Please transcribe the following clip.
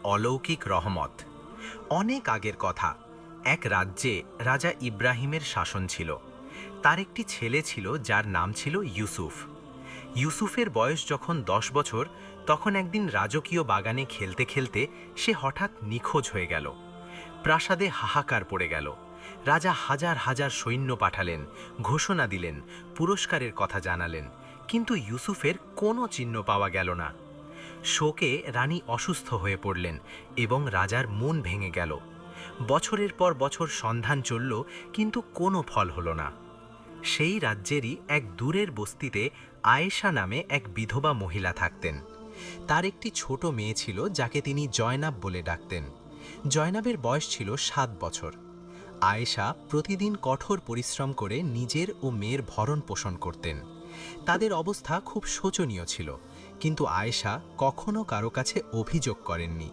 অলৌকিক রহমত। অনেক আগের কথা। এক রাজ্যে রাজা ইব্রাহিমের শাসন ছিল। তার একটি ছেলে ছিল যার নাম ছিল ইউসুফ। ইউসুফের বয়স যখন 10 বছর, তখন একদিন রাজকীয় বাগানে খেলতে খেলতে সে হঠাৎ নিখোঁজ হয়ে গেল। প্রাসাদে হাহাকার পড়ে গেল। রাজা হাজার হাজার সৈন্য পাঠালেন, ঘোষণা দিলেন, পুরস্কারের কথা জানালেন, কিন্তু ইউসুফের কোনো চিহ্ন পাওয়া গেল না। শোকে রানী অসুস্থ হয়ে পড়লেন এবং রাজার মন ভেঙে গেল। বছরের পর বছর সন্ধান চলল, কিন্তু কোনো ফল হলো না। সেই রাজ্যেরই এক দূরের বস্তিতে আয়েশা নামে এক বিধবা মহিলা থাকতেন। তার একটি ছোট মেয়ে ছিল যাকে তিনি জয়নাব বলে ডাকতেন। জয়নাবের বয়স ছিল 7 বছর। আয়েশা প্রতিদিন কঠোর পরিশ্রম করে নিজের ও মেয়ের ভরণ পোষণ করতেন। তাদের অবস্থা খুব শোচনীয় ছিল, কিন্তু আয়েশা কখনো কারো কাছে অভিযোগ করেননি।